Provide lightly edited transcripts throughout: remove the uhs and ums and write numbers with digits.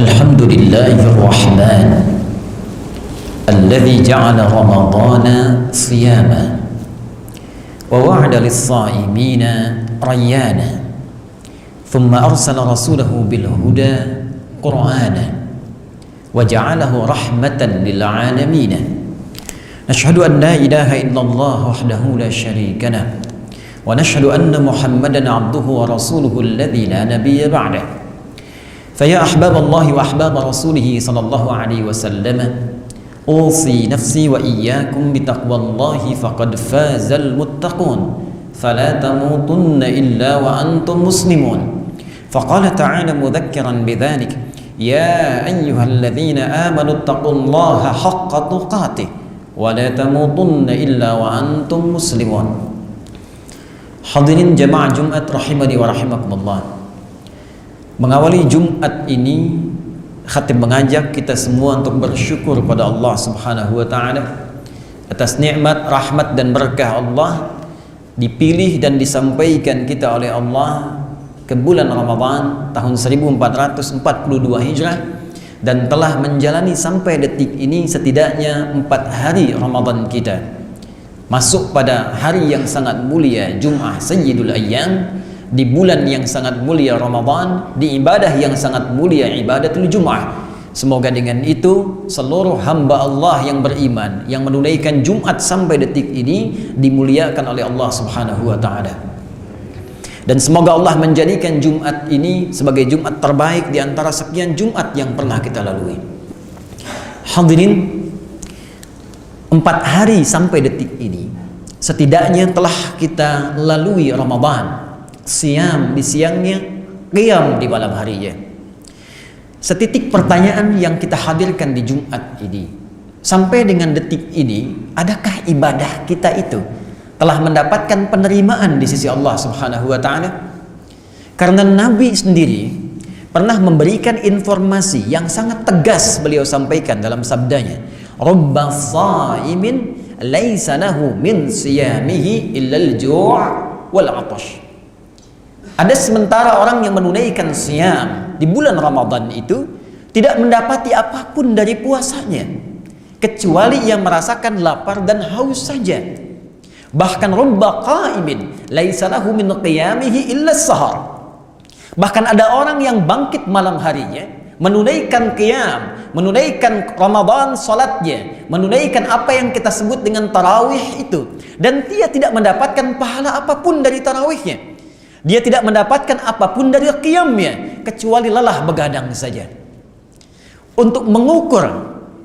الحمد لله الرحمن الذي جعل رمضان صياما ووعد للصائمين ريانا ثم أرسل رسوله بالهدى قرآنا وجعله رحمة للعالمين نشهد أن لا إله إلا الله وحده لا شريك له ونشهد أن محمدا عبده ورسوله الذي لا نبي بعده فيا أحباب الله وأحباب رسوله صلى الله عليه وسلم أوصي نفسي وإياكم بتقوى الله فقد فاز المتقون فلا تموتن إلا وأنتم مسلمون فقال تعالى مذكرا بذلك يا أيها الذين آمنوا اتقوا الله حق تقاته ولا تموتن إلا وأنتم مسلمون. Hadirin jamaah Jumat rahimani wa rahimakumullah. Mengawali Jumat ini, khatib mengajak kita semua untuk bersyukur pada Allah Subhanahu wa taala atas nikmat, rahmat dan berkah Allah dipilih dan disampaikan kita oleh Allah ke bulan Ramadan tahun 1442 Hijrah dan telah menjalani sampai detik ini setidaknya 4 hari Ramadan kita. Masuk pada hari yang sangat mulia Jum'ah Sayyidul Ayyam, di bulan yang sangat mulia Ramadan, di ibadah yang sangat mulia ibadatul Jum'ah. Semoga dengan itu seluruh hamba Allah yang beriman yang menunaikan Jumat sampai detik ini dimuliakan oleh Allah Subhanahu wa taala. Dan semoga Allah menjadikan Jumat ini sebagai Jumat terbaik di antara sekian Jumat yang pernah kita lalui. Hadirin, 4 hari sampai detik ini setidaknya telah kita lalui Ramadan. Siam di siangnya, qiyam di malam harinya. Setitik pertanyaan yang kita hadirkan di Jumat ini, sampai dengan detik ini, adakah ibadah kita itu telah mendapatkan penerimaan di sisi Allah Subhanahu wa taala? Karena Nabi sendiri pernah memberikan informasi yang sangat tegas, beliau sampaikan dalam sabdanya, "Rubba shaimin laisa lahu min siyamihi illa al-ju' wal 'atash." Ada sementara orang yang menunaikan siam di bulan Ramadan itu tidak mendapati apapun dari puasanya kecuali ia merasakan lapar dan haus saja. Bahkan rubba qaimin laisa lahu min qiyamihi illa as-sahar. Bahkan ada orang yang bangkit malam harinya menunaikan qiyam, menunaikan Ramadan salatnya, menunaikan apa yang kita sebut dengan tarawih itu, dan dia tidak mendapatkan pahala apapun dari tarawihnya. Dia tidak mendapatkan apapun dari qiyamnya kecuali lelah begadang saja. Untuk mengukur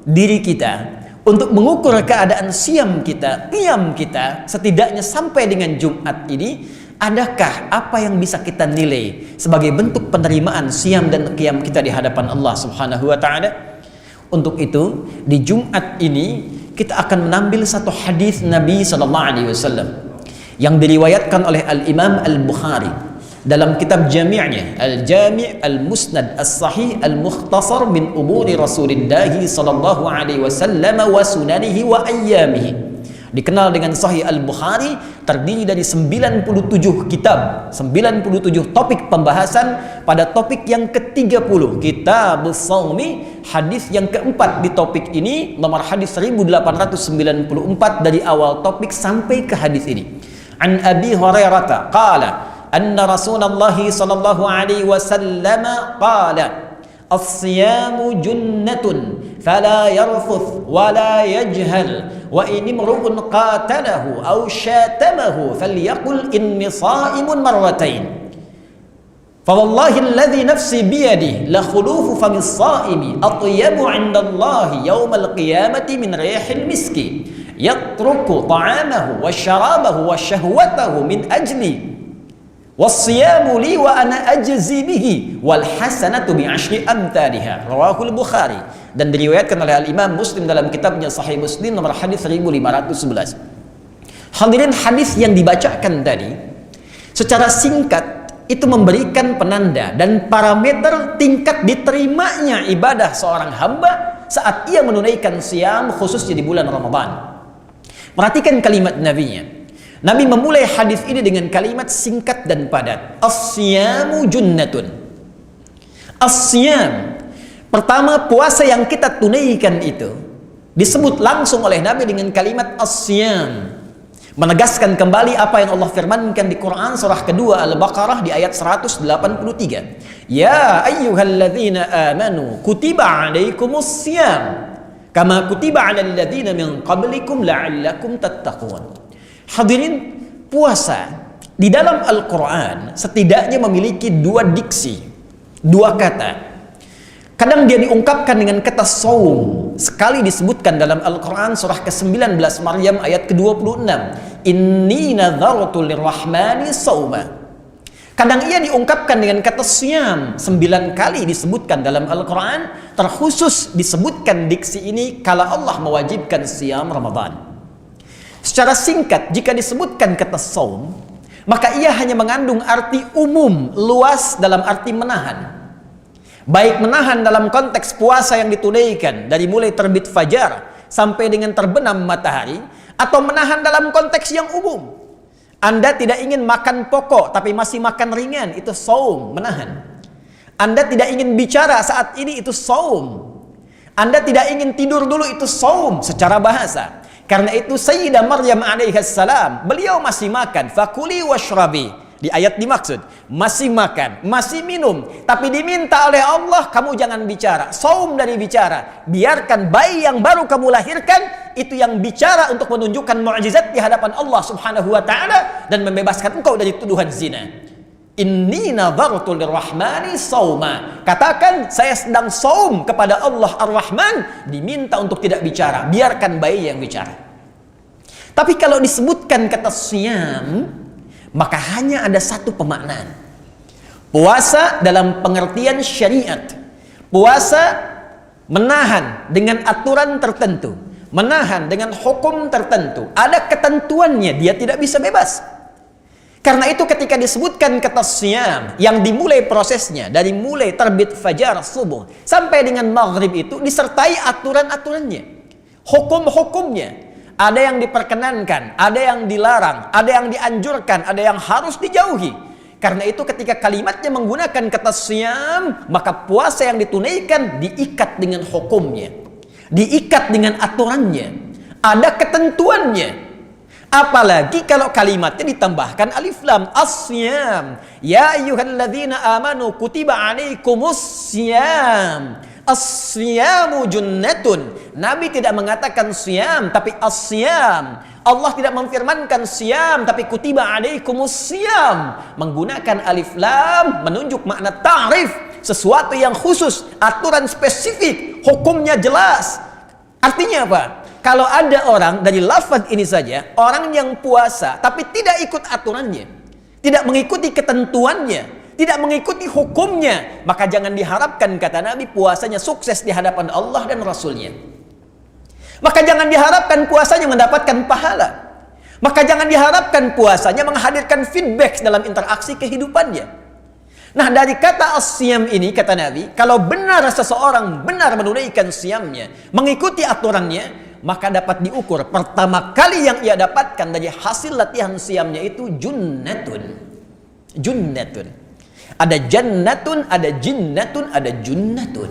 diri kita, untuk mengukur keadaan siam kita, qiyam kita setidaknya sampai dengan Jumat ini, adakah apa yang bisa kita nilai sebagai bentuk penerimaan siam dan qiyam kita di hadapan Allah Subhanahu wa taala? Untuk itu, di Jumat ini kita akan mengambil satu hadis Nabi sallallahu alaihi wasallam yang diriwayatkan oleh Al-Imam Al-Bukhari dalam kitab jami'nya, Al-Jami' Al-Musnad As-Sahih Al-Mukhtasar min umuri Rasulillah sallallahu alaihi wasallam wa sunanihi wa ayyamihi. Dikenal dengan Sahih Al-Bukhari, terdiri dari 97 kitab, 97 topik pembahasan. Pada topik yang ke-30, Kitab Shaumi, hadis yang keempat di topik ini, nomor hadis 1894 dari awal topik sampai ke hadis ini. An Abi Hurairah qala anna Rasulullah sallallahu alaihi wasallam qala as-siyamu junnatun fala yarfuth wala yajhal wa in imru'un qatalahu aw syatamahu falyaqul inni sha'imun marratain fa wallahi alladhi nafsi biyadihi la khulufu famis shaimi atyabu 'inda Allah yawmal qiyamati min rihil miski yatruku ta'amahu wa syarabahu wa syahwatahu min ajli was-siyamu li wa ana ajzi bihi wal hasanatu bi 'ashri amthaliha rawahul Bukhari. Dan diriwayatkan oleh Al-Imam Muslim dalam kitabnya Sahih Muslim nomor hadis 1511. Hadirin, hadis yang dibacakan tadi secara singkat itu memberikan penanda dan parameter tingkat diterimanya ibadah seorang hamba saat ia menunaikan siam khususnya di bulan Ramadan. Perhatikan kalimat Nabi-Nya. Nabi memulai hadis ini dengan kalimat singkat dan padat. As-siyamu junnatun. As-siyam Pertama, puasa yang kita tunaikan itu disebut langsung oleh Nabi dengan kalimat as-siyam, menegaskan kembali apa yang Allah firmankan di Quran surah kedua Al-Baqarah di ayat 183. Ya ayyuhalladzina amanu kutiba alaikumus siyam kama kutiba alal ladzina min qablikum la'allakum tattaqun. Hadirin, puasa di dalam Al-Quran setidaknya memiliki dua diksi, dua kata. Kadang dia diungkapkan dengan kata saum. Sekali disebutkan dalam Al-Quran surah ke-19 Maryam ayat ke-26. Inni nadhartu lirrahmani sauma. Kadang ia diungkapkan dengan kata siyam. 9 kali disebutkan dalam Al-Quran. Terkhusus disebutkan diksi ini kala Allah mewajibkan siyam Ramadan. Secara singkat, jika disebutkan kata saum, maka ia hanya mengandung arti umum, luas dalam arti menahan. Baik menahan dalam konteks puasa yang ditunaikan dari mulai terbit fajar sampai dengan terbenam matahari, atau menahan dalam konteks yang umum. Anda tidak ingin makan pokok tapi masih makan ringan, itu saum, menahan. Anda tidak ingin bicara saat ini, itu saum. Anda tidak ingin tidur dulu, itu saum secara bahasa. Karena itu Sayyidah Maryam alaihissalam, beliau masih makan, fakuli washrabi. Di ayat dimaksud masih makan, masih minum, tapi diminta oleh Allah, kamu jangan bicara. Saum dari bicara. Biarkan bayi yang baru kamu lahirkan itu yang bicara untuk menunjukkan mukjizat di hadapan Allah Subhanahu wa taala dan membebaskan engkau dari tuduhan zina. Inni nadhartu lirrahmani sauma. Katakan, saya sedang saum kepada Allah Ar-Rahman, diminta untuk tidak bicara, biarkan bayi yang bicara. Tapi kalau disebutkan kata siyam, maka hanya ada satu pemaknaan. Puasa dalam pengertian syariat. Puasa menahan dengan aturan tertentu, menahan dengan hukum tertentu. Ada ketentuannya, dia tidak bisa bebas. Karena itu ketika disebutkan kata siyam yang dimulai prosesnya dari mulai terbit fajar subuh sampai dengan maghrib itu disertai aturan-aturannya, hukum-hukumnya. Ada yang diperkenankan, ada yang dilarang, ada yang dianjurkan, ada yang harus dijauhi. Karena itu ketika kalimatnya menggunakan kata siyam, maka puasa yang ditunaikan diikat dengan hukumnya, diikat dengan aturannya, ada ketentuannya. Apalagi kalau kalimatnya ditambahkan alif lam, as-siyam. Ya ayyuhalladzina amanu kutiba alaikumus siyam. As-siyamu junnatun. Nabi tidak mengatakan siyam tapi as-siyam. Allah tidak memfirmankan siyam tapi kutiba alaikumus siyam. Menggunakan alif lam menunjuk makna ta'rif, sesuatu yang khusus, aturan spesifik, hukumnya jelas. Artinya apa? Kalau ada orang dari lafaz ini saja, orang yang puasa tapi tidak ikut aturannya, tidak mengikuti ketentuannya, tidak mengikuti hukumnya, maka jangan diharapkan, kata Nabi, puasanya sukses di hadapan Allah dan Rasulnya. Maka jangan diharapkan puasanya mendapatkan pahala. Maka jangan diharapkan puasanya menghadirkan feedback dalam interaksi kehidupannya. Nah, dari kata as-siyam ini, kata Nabi, kalau benar seseorang benar menunaikan siyamnya, mengikuti aturannya, maka dapat diukur pertama kali yang ia dapatkan dari hasil latihan siyamnya itu junnatun. Junnatun. Ada jannatun, ada jinnatun, ada junnatun.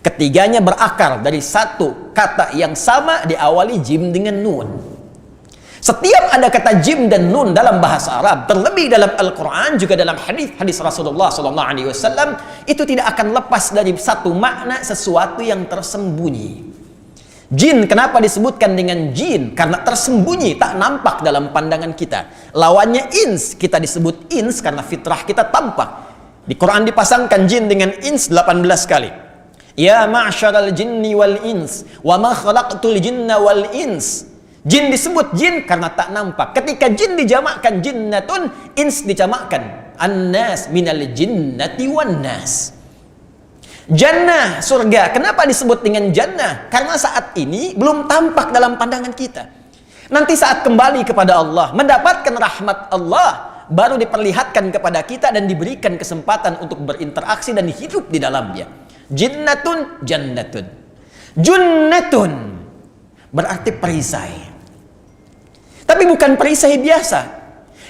Ketiganya berakar dari satu kata yang sama, diawali jim dengan nun. Setiap ada kata jim dan nun dalam bahasa Arab, terlebih dalam Al-Quran, juga dalam hadis Rasulullah SAW, itu tidak akan lepas dari satu makna, sesuatu yang tersembunyi. Jin, kenapa disebutkan dengan jin? Karena tersembunyi, tak nampak dalam pandangan kita. Lawannya ins, kita disebut ins karena fitrah kita tampak. Di Quran dipasangkan jin dengan ins 18 kali. Ya ma'syaral jinni wal ins, wa ma khalaqtul jinna wal ins. Jin disebut jin karena tak nampak. Ketika jin dijamakkan jinnatun, ins dijamakkan annas minal jinnati wan nas. Jannah, surga. Kenapa disebut dengan jannah? Karena saat ini belum tampak dalam pandangan kita. Nanti saat kembali kepada Allah, mendapatkan rahmat Allah, baru diperlihatkan kepada kita dan diberikan kesempatan untuk berinteraksi dan hidup di dalamnya. Jinnatun, jannatun. Junnatun berarti perisai. Tapi bukan perisai biasa.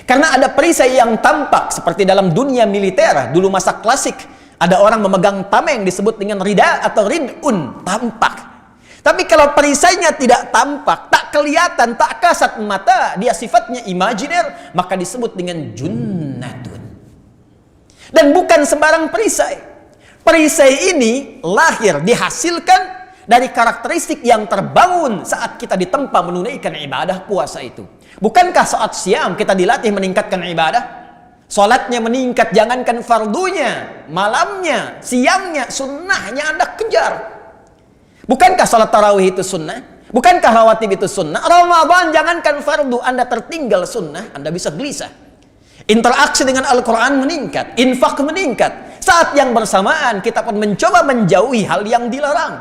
Karena ada perisai yang tampak seperti dalam dunia militer dulu masa klasik. Ada orang memegang tameng disebut dengan rida atau rid'un, tampak. Tapi kalau perisainya tidak tampak, tak kelihatan, tak kasat mata, dia sifatnya imajiner, maka disebut dengan junnatun. Dan bukan sembarang perisai. Perisai ini lahir, dihasilkan dari karakteristik yang terbangun saat kita ditempa menunaikan ibadah puasa itu. Bukankah saat siam kita dilatih meningkatkan ibadah? Salatnya meningkat, jangankan fardunya, malamnya, siangnya, sunnahnya Anda kejar. Bukankah salat tarawih itu sunnah? Bukankah rawatib itu sunnah? Ramadan jangankan fardu, Anda tertinggal sunnah, Anda bisa gelisah. Interaksi dengan Al-Quran meningkat, infak meningkat. Saat yang bersamaan kita pun mencoba menjauhi hal yang dilarang.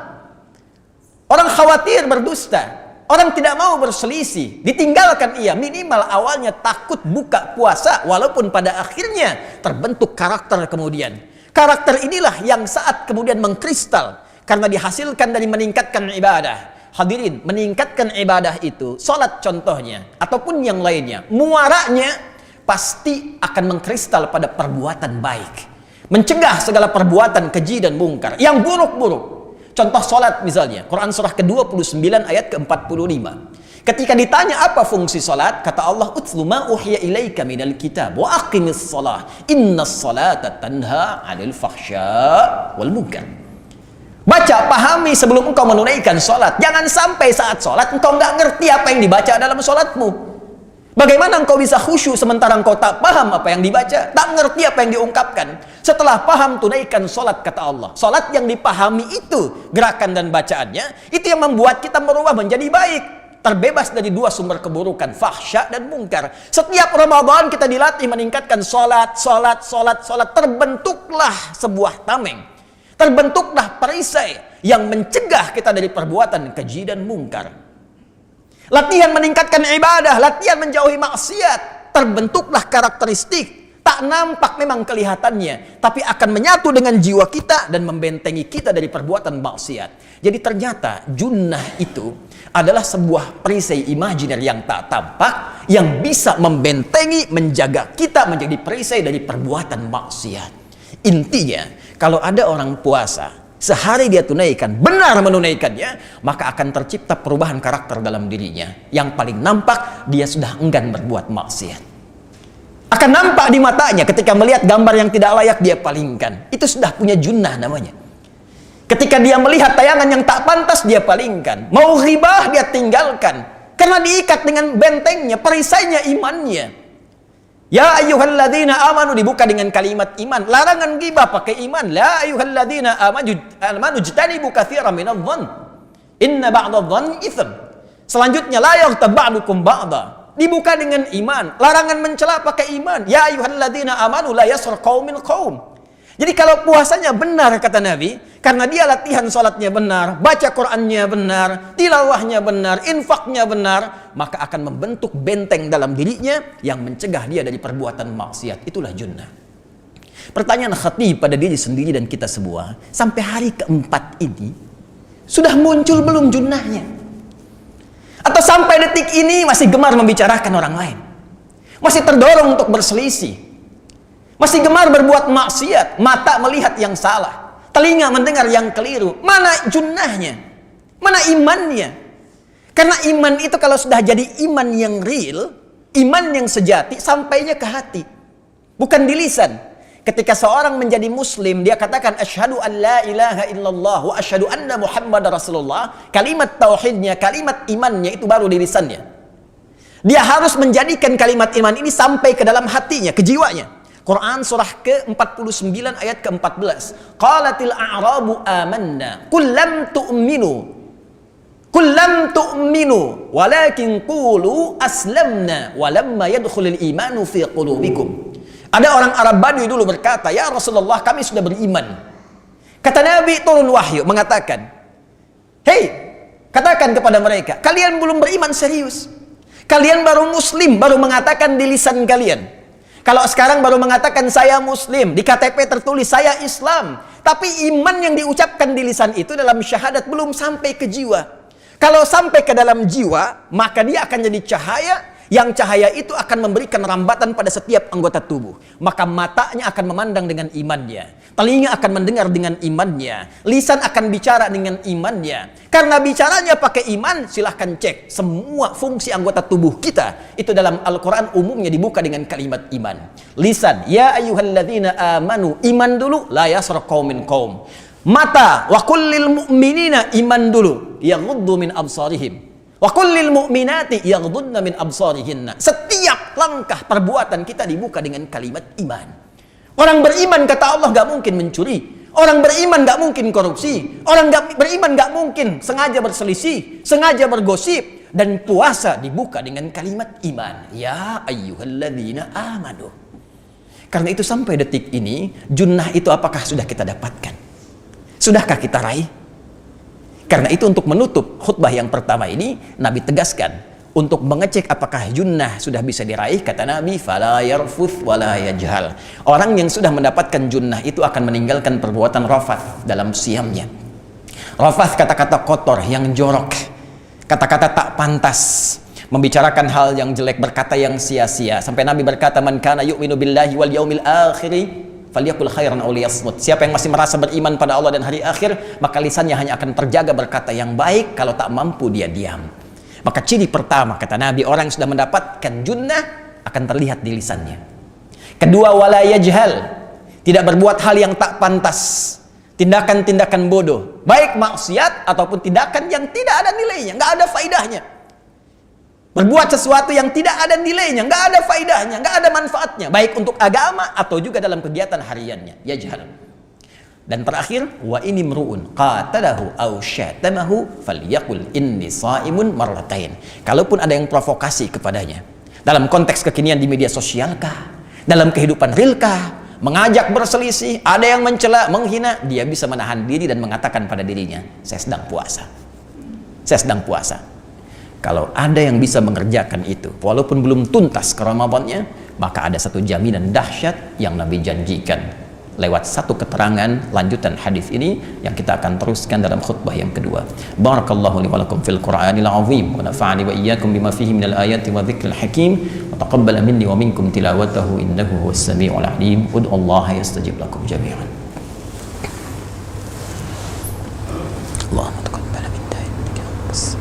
Orang khawatir berdusta, orang tidak mau berselisih, ditinggalkan ia, minimal awalnya takut buka puasa, walaupun pada akhirnya terbentuk karakter kemudian. Karakter inilah yang saat kemudian mengkristal, karena dihasilkan dari meningkatkan ibadah. Hadirin, meningkatkan ibadah itu, salat contohnya, ataupun yang lainnya, muaranya pasti akan mengkristal pada perbuatan baik. Mencegah segala perbuatan keji dan mungkar, yang buruk-buruk. Contoh solat misalnya, Quran surah ke-29 ayat ke-45. Ketika ditanya apa fungsi solat, kata Allah, "Utlu ma uhiya ilaika minal kitab wa aqimis shalah, innas salata tanha 'anil fahsya wal munkar." Baca, pahami sebelum engkau menunaikan solat. Jangan sampai saat solat engkau nggak ngerti apa yang dibaca dalam solatmu. Bagaimana engkau bisa khusyuk sementara engkau tak paham apa yang dibaca, tak ngerti apa yang diungkapkan? Setelah paham, tunaikan solat, kata Allah. Solat yang dipahami itu, gerakan dan bacaannya, itu yang membuat kita berubah menjadi baik. Terbebas dari dua sumber keburukan, fahsya dan mungkar. Setiap Ramadan kita dilatih meningkatkan solat. Terbentuklah sebuah tameng. Terbentuklah perisai yang mencegah kita dari perbuatan keji dan mungkar. Latihan meningkatkan ibadah, latihan menjauhi maksiat. Terbentuklah karakteristik. Tak nampak memang kelihatannya, tapi akan menyatu dengan jiwa kita dan membentengi kita dari perbuatan maksiat. Jadi ternyata junnah itu adalah sebuah perisai imajiner yang tak tampak, yang bisa membentengi, menjaga kita menjadi perisai dari perbuatan maksiat. Intinya, kalau ada orang puasa, sehari dia tunaikan, benar menunaikannya, maka akan tercipta perubahan karakter dalam dirinya. Yang paling nampak, dia sudah enggan berbuat maksiat. Akan nampak di matanya ketika melihat gambar yang tidak layak dia palingkan. Itu sudah punya junnah namanya. Ketika dia melihat tayangan yang tak pantas, dia palingkan. Mau ghibah, dia tinggalkan. Karena diikat dengan bentengnya, perisainya imannya. Ya ayyuhalladzina amanu, dibuka dengan kalimat iman. Larangan ghibah pakai iman. La ayyuhalladzina amanu jtanibu katsiran minadh-dhann. Inna ba'dadh-dhanni itsm. Selanjutnya la yaghtab ba'dukum ba'dha. Dibuka dengan iman. Larangan mencela pakai iman. Ya ayyuhalladzina amanu la yaskhar qaumin qaum. Jadi kalau puasanya benar, kata Nabi, karena dia latihan salatnya benar, baca Qur'annya benar, tilawahnya benar, infaknya benar, maka akan membentuk benteng dalam dirinya yang mencegah dia dari perbuatan maksiat. Itulah junnah. Pertanyaan khatib pada diri sendiri dan kita semua, sampai hari keempat ini sudah muncul belum junnahnya? Atau sampai detik ini masih gemar membicarakan orang lain, masih terdorong untuk berselisih, masih gemar berbuat maksiat, mata melihat yang salah, telinga mendengar yang keliru? Mana junnahnya? Mana imannya? Karena iman itu kalau sudah jadi iman yang real, iman yang sejati, sampainya ke hati, bukan di lisan. Ketika seorang menjadi muslim, dia katakan asyhadu an la ilaha illallah wa asyhadu anna muhammad rasulullah. Kalimat tauhidnya, kalimat imannya itu baru di lisannya. Dia harus menjadikan kalimat iman ini sampai ke dalam hatinya, ke jiwanya. Quran surah ke-49 ayat ke-14. Qalatil a'rabu amanna qul lam tu'minu walakin qulu aslamna walamma yadkhulul imanu fi qulubikum. Ada orang Arab Badui dulu berkata, "Ya Rasulullah, kami sudah beriman." Kata Nabi, turun wahyu mengatakan, "Hei, katakan kepada mereka, kalian belum beriman serius. Kalian baru muslim, baru mengatakan di lisan kalian. Kalau sekarang baru mengatakan saya muslim, di KTP tertulis saya Islam, tapi iman yang diucapkan di lisan itu dalam syahadat belum sampai ke jiwa. Kalau sampai ke dalam jiwa, maka dia akan jadi cahaya Yang cahaya itu akan memberikan rambatan pada setiap anggota tubuh. Maka matanya akan memandang dengan imannya. Telinga akan mendengar dengan imannya. Lisan akan bicara dengan imannya. Karena bicaranya pakai iman, silahkan cek. Semua fungsi anggota tubuh kita, itu dalam Al-Quran umumnya dibuka dengan kalimat iman. Lisan, ya ayyuhalladzina amanu, iman dulu, la yasra qaumin qaum. Mata, wa kullil mu'minina, iman dulu, yaghuddu min absarihim. Wa kullil mu'minati yaghdudna min absarihinna. Setiap langkah perbuatan kita dibuka dengan kalimat iman. Orang beriman kata Allah gak mungkin mencuri. Orang beriman gak mungkin korupsi. Orang beriman gak mungkin sengaja berselisih, sengaja bergosip. Dan puasa dibuka dengan kalimat iman. Ya ayyuhalladzina amanu. Karena itu sampai detik ini, junnah itu apakah sudah kita dapatkan? Sudahkah kita raih? Karena itu untuk menutup khutbah yang pertama ini, Nabi tegaskan untuk mengecek apakah junnah sudah bisa diraih. Kata Nabi, fala yarfuth wala yajhal. Orang yang sudah mendapatkan junnah itu akan meninggalkan perbuatan rafath dalam siamnya. Rafath kata-kata kotor yang jorok, kata-kata tak pantas, membicarakan hal yang jelek, berkata yang sia-sia. Sampai Nabi berkata, man kana yu'minu billahi wal yaumil akhiri falyakul khairan aw liyasmut. Siapa yang masih merasa beriman pada Allah dan hari akhir, maka lisannya hanya akan terjaga berkata yang baik. Kalau tak mampu, dia diam. Maka ciri pertama, kata Nabi, orang yang sudah mendapatkan junnah akan terlihat di lisannya. Kedua, wala yajhal, tidak berbuat hal yang tak pantas, tindakan-tindakan bodoh, baik maksiat ataupun tindakan yang tidak ada nilainya, nggak ada faidahnya. Berbuat sesuatu yang tidak ada nilainya, nggak ada faidahnya, nggak ada manfaatnya, baik untuk agama atau juga dalam kegiatan hariannya. Yajhal. Dan terakhir, wa ini mru'un qatalahu aw syatamahu falyaqul inni shaimun marratain. Kalaupun ada yang provokasi kepadanya, dalam konteks kekinian di media sosial kah, dalam kehidupan real kah, mengajak berselisih, ada yang mencela, menghina, dia bisa menahan diri dan mengatakan pada dirinya, saya sedang puasa. Saya sedang puasa. Kalau ada yang bisa mengerjakan itu, walaupun belum tuntas ke Ramadannya, maka ada satu jaminan dahsyat yang Nabi janjikan lewat satu keterangan lanjutan hadis ini yang kita akan teruskan dalam khutbah yang kedua. Barakallahu li wa lakum fil Qur'anil azim wa nafa'ani wa iyyakum bima fihi minal ayati wa dzikril hakim wa taqabbala minni wa minkum tilawatahu innahu huwas samiul alim. Ud'ullaha yastajib lakum jami'an. Allahumma taqabbal minna innaka antas.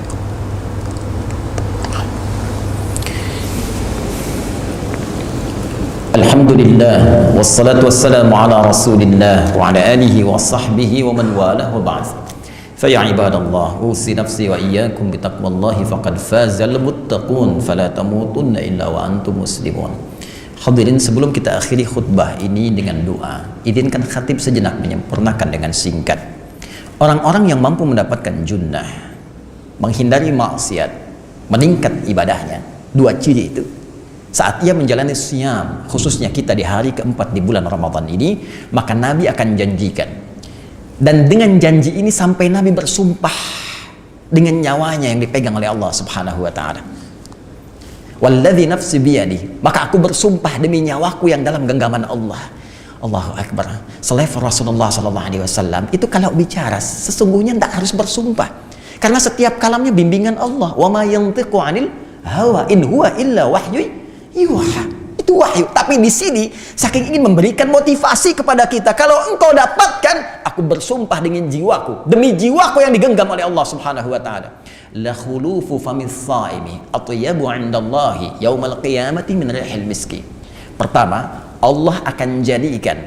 Alhamdulillah wassalatu wassalamu ala rasulillah wa ala alihi wa sahbihi wa man walah wa ba'd. Fa ya ibadallah, usi nafsi wa iyyakum bi taqwallahi faqad fazal muttaqun fala tamutunna illa wa antum muslimun. Hadirin, sebelum kita akhiri khutbah ini dengan doa, izinkan khatib sejenak menyempurnakan dengan singkat. Orang-orang yang mampu mendapatkan junnah, menghindari maksiat, meningkat ibadahnya, dua ciri itu. Saat ia menjalani siam, khususnya kita di hari keempat di bulan Ramadan ini, maka Nabi akan janjikan. Dan dengan janji ini sampai Nabi bersumpah dengan nyawanya yang dipegang oleh Allah Subhanahu wa taala. Walladzi nafsi biyadi, maka aku bersumpah demi nyawaku yang dalam genggaman Allah. Allahu Akbar. Selevel Rasulullah sallallahu alaihi wasallam itu kalau bicara sesungguhnya tidak harus bersumpah. Karena setiap kalamnya bimbingan Allah. Wa ma yantiqu 'anil hawa in huwa illa wahyu yuha, itu wahyu. Tapi di sini saking ingin memberikan motivasi kepada kita, kalau engkau dapatkan, aku bersumpah dengan jiwaku, demi jiwaku yang digenggam oleh Allah Subhanahu wa taala, la khulufu famis shaimi atyabu 'indallahi yaumal qiyamati min rihil miski. Pertama, Allah akan jadikan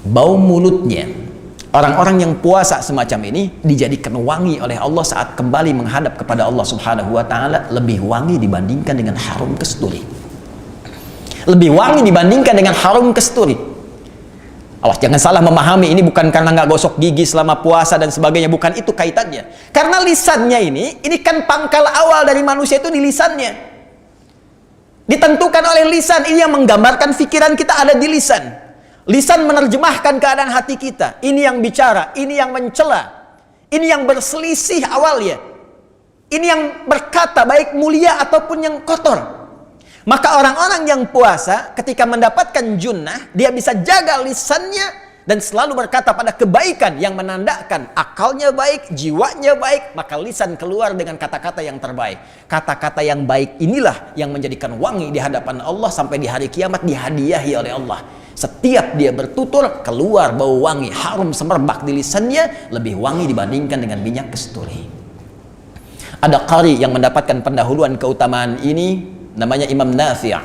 bau mulutnya orang-orang yang puasa semacam ini dijadikan wangi oleh Allah saat kembali menghadap kepada Allah Subhanahu wa taala, lebih wangi dibandingkan dengan harum kasturi. Lebih wangi dibandingkan dengan harum kasturi. Awas, jangan salah memahami, ini bukan karena nggak gosok gigi selama puasa dan sebagainya, bukan itu kaitannya. Karena lisannya ini kan pangkal awal dari manusia itu di lisannya. Ditentukan oleh lisan, ini yang menggambarkan pikiran kita ada di lisan. Lisan menerjemahkan keadaan hati kita. Ini yang bicara, ini yang mencela, ini yang berselisih awalnya, ini yang berkata baik mulia ataupun yang kotor. Maka orang-orang yang puasa ketika mendapatkan junnah, dia bisa jaga lisannya dan selalu berkata pada kebaikan yang menandakan akalnya baik, jiwanya baik, maka lisan keluar dengan kata-kata yang terbaik. Kata-kata yang baik inilah yang menjadikan wangi di hadapan Allah sampai di hari kiamat dihadiahi oleh Allah. Setiap dia bertutur keluar bau wangi, harum semerbak di lisannya, lebih wangi dibandingkan dengan minyak kasturi. Ada qari yang mendapatkan pendahuluan keutamaan ini, namanya Imam Nafi'.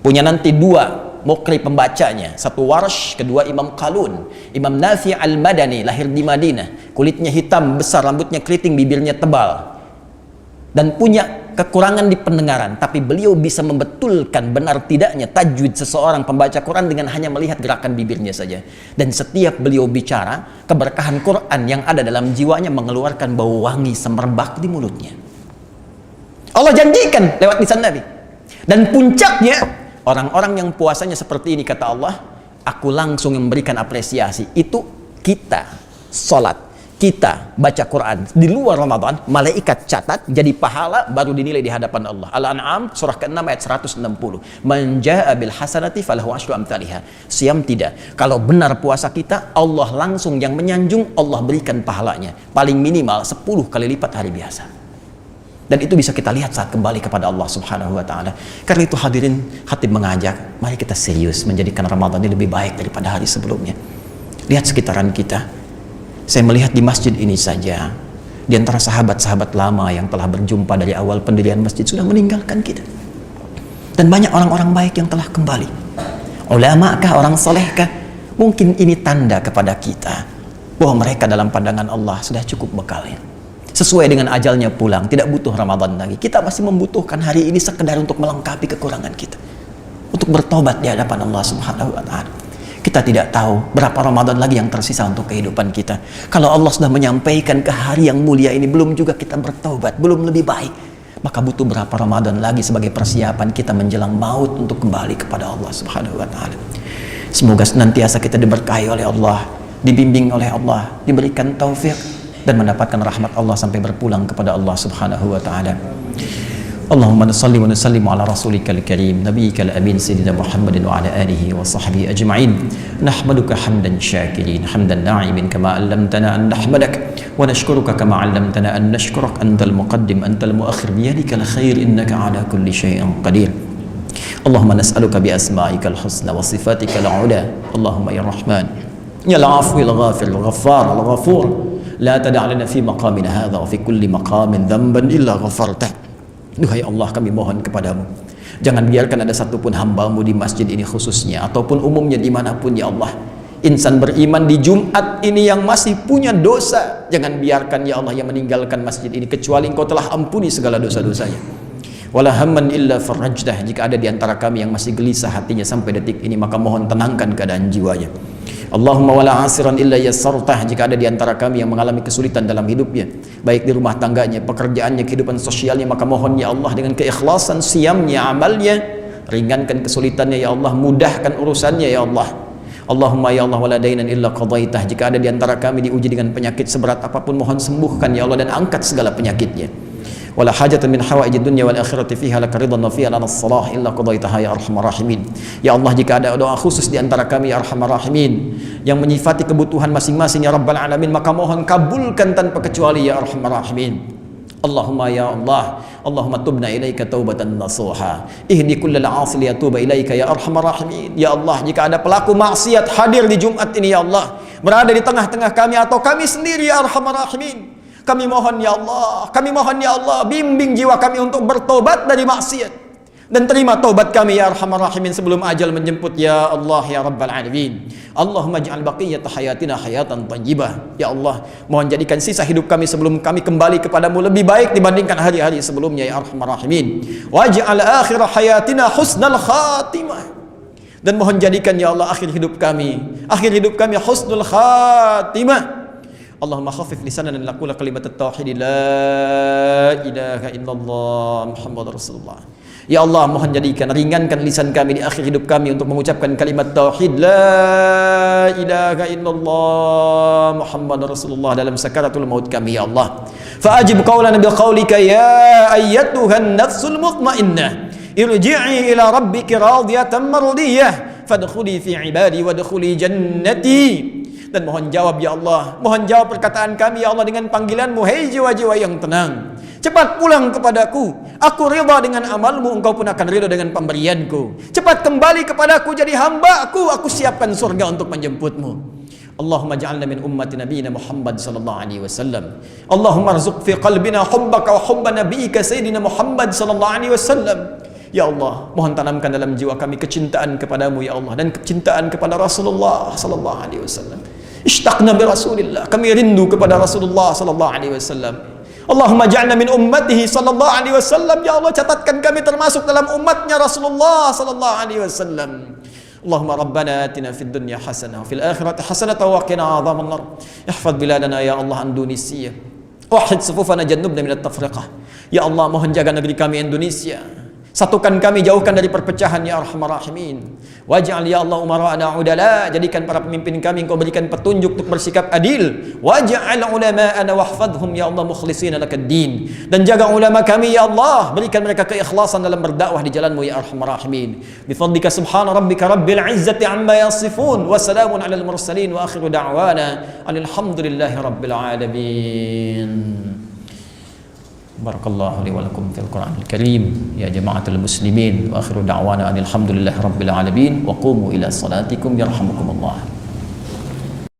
Punya nanti dua mukri pembacanya, satu Warsh, kedua Imam Qalun. Imam Nafi' al-Madani lahir di Madinah, kulitnya hitam besar, rambutnya keriting, bibirnya tebal, dan punya kekurangan di pendengaran, tapi beliau bisa membetulkan benar tidaknya tajwid seseorang pembaca Quran dengan hanya melihat gerakan bibirnya saja. Dan setiap beliau bicara, keberkahan Quran yang ada dalam jiwanya mengeluarkan bau wangi semerbak di mulutnya. Allah janjikan lewat lisan Nabi. Dan puncaknya, orang-orang yang puasanya seperti ini, kata Allah, aku langsung memberikan apresiasi. Itu kita sholat, kita baca Quran di luar Ramadan, malaikat catat jadi pahala, baru dinilai di hadapan Allah. Al-An'am surah ke-6 ayat 160. Man jaa'a bil hasanati falahu asyru amsalihha. Siam tidak. Kalau benar puasa kita, Allah langsung yang menyanjung, Allah berikan pahalanya. Paling minimal 10 kali lipat hari biasa. Dan itu bisa kita lihat saat kembali kepada Allah Subhanahu wa Ta'ala. Karena itu hadirin, khatib mengajak, mari kita serius menjadikan Ramadan ini lebih baik daripada hari sebelumnya. Lihat sekitaran kita. Saya melihat di masjid ini saja, di antara sahabat-sahabat lama yang telah berjumpa dari awal pendirian masjid sudah meninggalkan kita. Dan banyak orang-orang baik yang telah kembali. Ulama kah, orang soleh kah? Mungkin ini tanda kepada kita bahwa mereka dalam pandangan Allah sudah cukup bekalnya. Sesuai dengan ajalnya pulang, tidak butuh Ramadan lagi. Kita masih membutuhkan hari ini sekedar untuk melengkapi kekurangan kita, untuk bertobat di hadapan Allah Subhanahu wa Ta'ala. Kita tidak tahu berapa Ramadan lagi yang tersisa untuk kehidupan kita. Kalau Allah sudah menyampaikan ke hari yang mulia ini, belum juga kita bertobat, belum lebih baik, maka butuh berapa Ramadan lagi sebagai persiapan kita menjelang maut untuk kembali kepada Allah Subhanahu wa Ta'ala. Semoga senantiasa kita diberkahi oleh Allah, dibimbing oleh Allah, diberikan taufik dan mendapatkan rahmat Allah sampai berpulang kepada Allah Subhanahu wa Ta'ala. Allahumma salli wa nusallimu ala rasulika al-karim nabiyyika al-amin sayyidina Muhammadin wa ala alihi wa sahbihi ajma'in. Nahmaduka hamdan syakirin, hamdan na'imin kama 'allamtana an nahmadak, wa nashkuruka kama 'allamtana an nashkurak, antal muqaddim antal muakhir, biyadika al-khair innaka ala kulli syai'in qadir. Allahumma nas'aluka bi asma'ika al-husna wa sifatika al-'ula. Allahumma ya Rahman, ya al-'afwi al-ghafir al-ghaffar al-ghafur, la tada' lana fi maqamina hadha wa fi kulli maqamin dhanban illa ghafartah. Duhai Allah, kami mohon kepadamu, jangan biarkan ada satupun hambamu di masjid ini khususnya, ataupun umumnya dimanapun ya Allah, insan beriman di Jumat ini yang masih punya dosa, jangan biarkan ya Allah yang meninggalkan masjid ini kecuali Engkau telah ampuni segala dosa-dosanya. Wala hamman illa farajdah, jika ada di antara kami yang masih gelisah hatinya sampai detik ini, maka mohon tenangkan keadaan jiwanya. Allahumma wala asiran illa yassartah, jika ada di antara kami yang mengalami kesulitan dalam hidupnya, baik di rumah tangganya, pekerjaannya, kehidupan sosialnya, maka mohon ya Allah dengan keikhlasan siamnya, amalnya, ringankan kesulitannya ya Allah, mudahkan urusannya ya Allah. Allahumma ya Allah wala dainan illa qadaitah, jika ada di antara kami diuji dengan penyakit seberat apapun, mohon sembuhkan ya Allah dan angkat segala penyakitnya. Wala hajatan min hawaijid dunya wal akhirati fiha laka ridwan wa fiha lana as-salah illa qadaitaha ya arhamar rahimin. Ya Allah, jika ada doa khusus di antara kami ya arhamar rahimin yang menyifati kebutuhan masing-masing ya rabbal alamin, maka mohon kabulkan tanpa kecuali ya arhamar rahimin. Allahumma ya Allah, Allahumma tubna ilaika taubatan nasuha, ihdi kullal 'asi liyatuba ilaika ya arhamar rahimin. Ya Allah, jika ada pelaku maksiat hadir di Jumat ini ya Allah, berada di tengah-tengah kami atau kami sendiri ya arhamar rahimin, kami mohon ya Allah, kami mohon ya Allah, bimbing jiwa kami untuk bertobat dari maksiat, dan terima taubat kami ya arhamar rahimin sebelum ajal menjemput ya Allah ya rabbal alamin. Allahumma ij'al baqiyata hayatina hayatan thayyibah. Ya Allah, mohon jadikan sisa hidup kami sebelum kami kembali kepadamu lebih baik dibandingkan hari-hari sebelumnya ya arhamar rahimin. Waj'al akhir hayatina husnal khatimah, dan mohon jadikan ya Allah akhir hidup kami husnul khatimah. Allahumma khafif lisanana naqula kalimat at-tauhid la ilaha illallah Muhammadur Rasulullah. Ya Allah, mohon jadikan, ringankan lisan kami di akhir hidup kami untuk mengucapkan kalimat tauhid la ilaha illallah Muhammadur Rasulullah dalam sakaratul maut kami ya Allah. Fa'ajib qaulana bi qaulika ya ayyatuhan nafsul mutmainnah irji'i ila rabbiki radiyatan mardiyah fadkhuli fi ibadi wadkhuli jannati. Dan mohon jawab ya Allah, mohon jawab perkataan kami ya Allah dengan panggilan-Mu, hei jiwa-jiwa yang tenang, cepat pulang kepadaku, aku ridha dengan amalmu, engkau pun akan ridha dengan pemberianku. Cepat kembali kepadaku jadi hamba-Ku, aku siapkan surga untuk menjemputmu. Allahumma ja'alna min ummati nabiyina Muhammad sallallahu alaihi wasallam. Allahumma arzuq fi qalbina hubbaka wa hubba nabiyyika sayyidina Muhammad sallallahu alaihi wasallam. Ya Allah, mohon tanamkan dalam jiwa kami kecintaan kepadamu ya Allah, dan kecintaan kepada Rasulullah sallallahu alaihi wasallam. Ishtaqna bi Rasulillah, kami rindu kepada Rasulullah sallallahu alaihi wasallam. Allahumma ja'alna min ummatihi sallallahu alaihi wasallam. Ya Allah, catatkan kami termasuk dalam umatnya Rasulullah sallallahu alaihi wasallam. Allahumma rabbana atina fid dunya hasanah wa fil akhirati hasanah wa qina adzaban nar. Ihfaz biladana ya Allah Indonesia. Wahid sufufana jannubna minat tafriqah. Ya Allah, mohon jaga negeri kami Indonesia. Satukan kami, jauhkan dari perpecahan ya Arhamar Rahimin. Waj'al ya Allah umara'ana udala, jadikan para pemimpin kami Engkau berikan petunjuk untuk bersikap adil. Waj'al ulama'ana wahfadhum ya Allah mukhlishina lakad-din. Dan jaga ulama kami ya Allah, berikan mereka keikhlasan dalam berdakwah di jalan-Mu ya Arhamar Rahimin. Bi fadlika subhana rabbika rabbil izzati amma yasifun wa salamun alal mursalin wa akhiru da'wana alhamdulillahi rabbil alamin. Barakallahu li wa lakum fil Qur'anil Karim ya jama'atul muslimin wa akhiru da'wana alhamdulillahi rabbil alamin wa qumu ila salatikum yarhamukumullah.